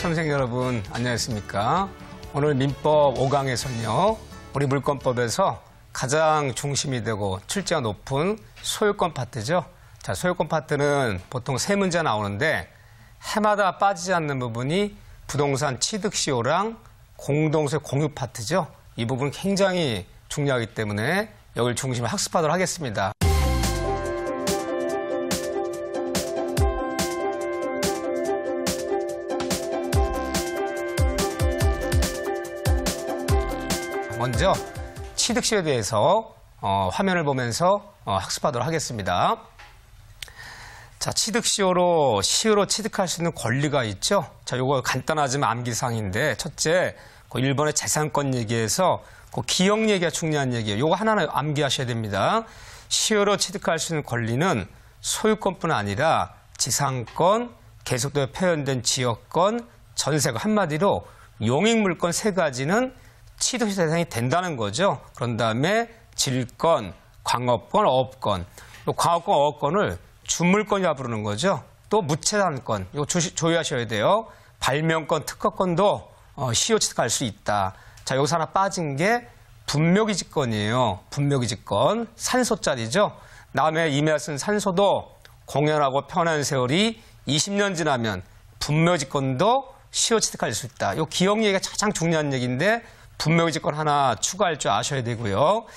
수험생 여러분 안녕하십니까? 오늘 민법 5강에서는요. 우리 물권법에서 가장 중심이 되고 출제가 높은 소유권 파트죠. 자, 소유권 파트는 보통 세 문제 나오는데 해마다 빠지지 않는 부분이 부동산 취득시효랑 공동소유 공유 파트죠. 이 부분은 굉장히 중요하기 때문에 여기를 중심으로 학습하도록 하겠습니다. 먼저 취득시효에 대해서 화면을 보면서 학습하도록 하겠습니다. 자, 취득시효로 취득할 수 있는 권리가 있죠. 자, 요거 간단하지만 암기사항인데 첫째, 그 1번의 재산권 얘기에서 그 기억 얘기가 중요한 얘기예요. 요거 하나는 암기하셔야 됩니다. 시효로 취득할 수 있는 권리는 소유권뿐 아니라 지상권, 계속되어 표현된 지역권, 전세권, 한마디로 용익물권 세 가지는 취득시 대상이 된다는 거죠. 그런 다음에 질권, 광업권, 어업권. 이 광업권, 어업권을 준물권이라 부르는 거죠. 또 무채산권, 이거 조회하셔야 돼요. 발명권, 특허권도 시효 취득할 수 있다. 자, 여기서 하나 빠진 게 분묘기지권이에요. 분묘기지권, 산소짜리죠. 남해 임야 쓴 산소도 공연하고 편한 세월이 20년 지나면 분묘지권도 시효 취득할 수 있다. 이 기억 얘기가 가장 중요한 얘기인데 분묘기지권 하나 추가할 줄 아셔야 되고요.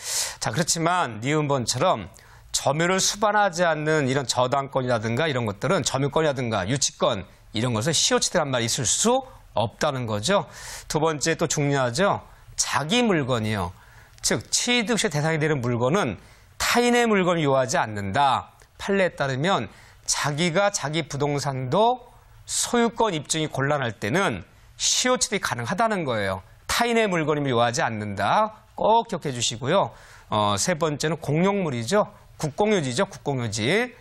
자, 그렇지만 니은번처럼 점유를 수반하지 않는 이런 저당권이라든가 이런 것들은 점유권이라든가 유치권 이런 것을 시효 취득한 말이 있을 수 없다는 거죠. 두 번째 또 중요하죠. 자기 물건이요. 즉 취득시 대상이 되는 물건은 타인의 물건을 요하지 않는다. 판례에 따르면 자기가 자기 부동산도 소유권 입증이 곤란할 때는 시효 취득이 가능하다는 거예요. 타인의 물건임을 요하지 않는다. 꼭 기억해 주시고요. 세 번째는 공용물이죠. 국공유지죠. 국공유지.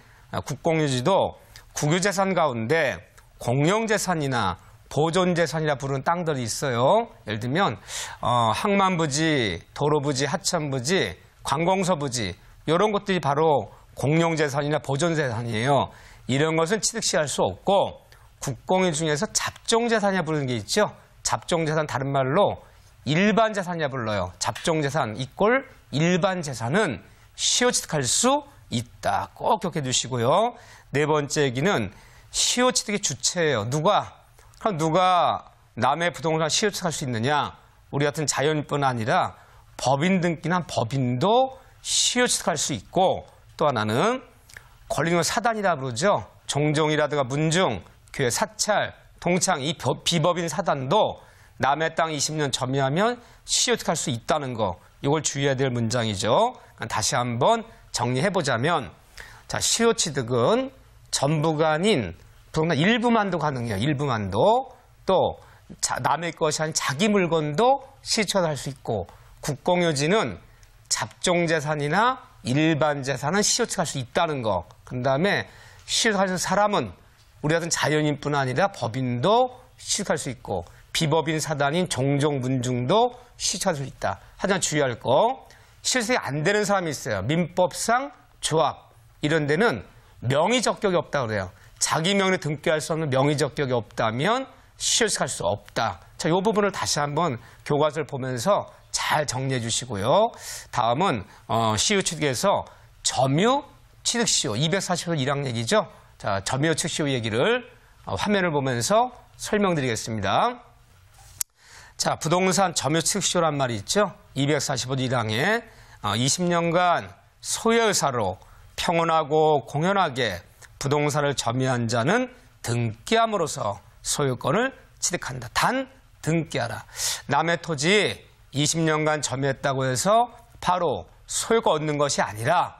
국공유지도 국유재산 가운데 공용재산이나 보존재산이라 부르는 땅들이 있어요. 예를 들면 항만부지, 도로부지, 하천부지, 관공서부지 이런 것들이 바로 공용재산이나 보존재산이에요. 이런 것은 취득시할 수 없고 국공유 중에서 잡종재산이라 부르는 게 있죠. 잡종재산 다른 말로 일반재산이라 불러요. 잡종재산 이꼴 일반재산은 시효 취득할 수 있다. 꼭 기억해 두시고요. 네 번째 얘기는 시효 취득의 주체예요. 그럼 누가 남의 부동산 시효 취득할 수 있느냐? 우리 같은 자연인뿐 아니라 법인 등기난 법인도 시효 취득할 수 있고 또 하나는 권리는 사단이라 부르죠. 종종이라든가 문중, 교회 사찰, 동창 이 비법인 사단도 남의 땅 20년 점유하면 시효 취득할 수 있다는 거. 이걸 주의해야 될 문장이죠. 다시 한번 정리해보자면 자, 시효 취득은 전부가 아닌 부동산 일부만도 가능해요. 일부만도. 또 남의 것이 아닌 자기 물건도 시효 취득할 수 있고 국공유지는 잡종재산이나 일반재산은 시효 취득할 수 있다는 거. 그 다음에 시효 취득할 수 있는 사람은 우리 같은 자연인뿐 아니라 법인도 취득할 수 있고 비법인 사단인 종종 문중도 취득할 수 있다. 하지만 주의할 거 실수가 안 되는 사람이 있어요. 민법상 조합 이런 데는 명의 적격이 없다고 그래요. 자기 명의로 등기할 수 없는 명의 적격이 없다면 시효 취득할 수 없다. 자, 이 부분을 다시 한번 교과서를 보면서 잘 정리해 주시고요. 다음은 시효 취득에서 점유 취득 시효 240조 1항 얘기죠. 자, 점유 취득 시효 얘기를 화면을 보면서 설명드리겠습니다. 자, 부동산 점유 취득 시효란 말이 있죠. 245조 1항에 20년간 소유의사로 평온하고 공연하게 부동산을 점유한 자는 등기함으로써 소유권을 취득한다. 단 등기하라. 남의 토지 20년간 점유했다고 해서 바로 소유권 얻는 것이 아니라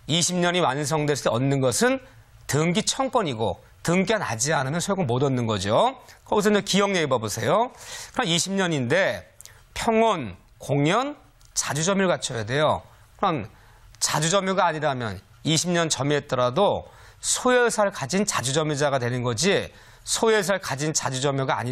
20년이 완성됐을 때 얻는 것은 등기 청권이고 등기가 나지 않으면 소유권 못 얻는 거죠. 거기서 이제 기억 얘기 봐보세요. 그럼 20년인데 평온, 공연, 자주점유를 갖춰야 돼요. 그럼 자주점유가 아니라면 20년 점유했더라도 소유의사를 가진 자주점유자가 되는 거지 소유의사를 가진 자주점유가 아니라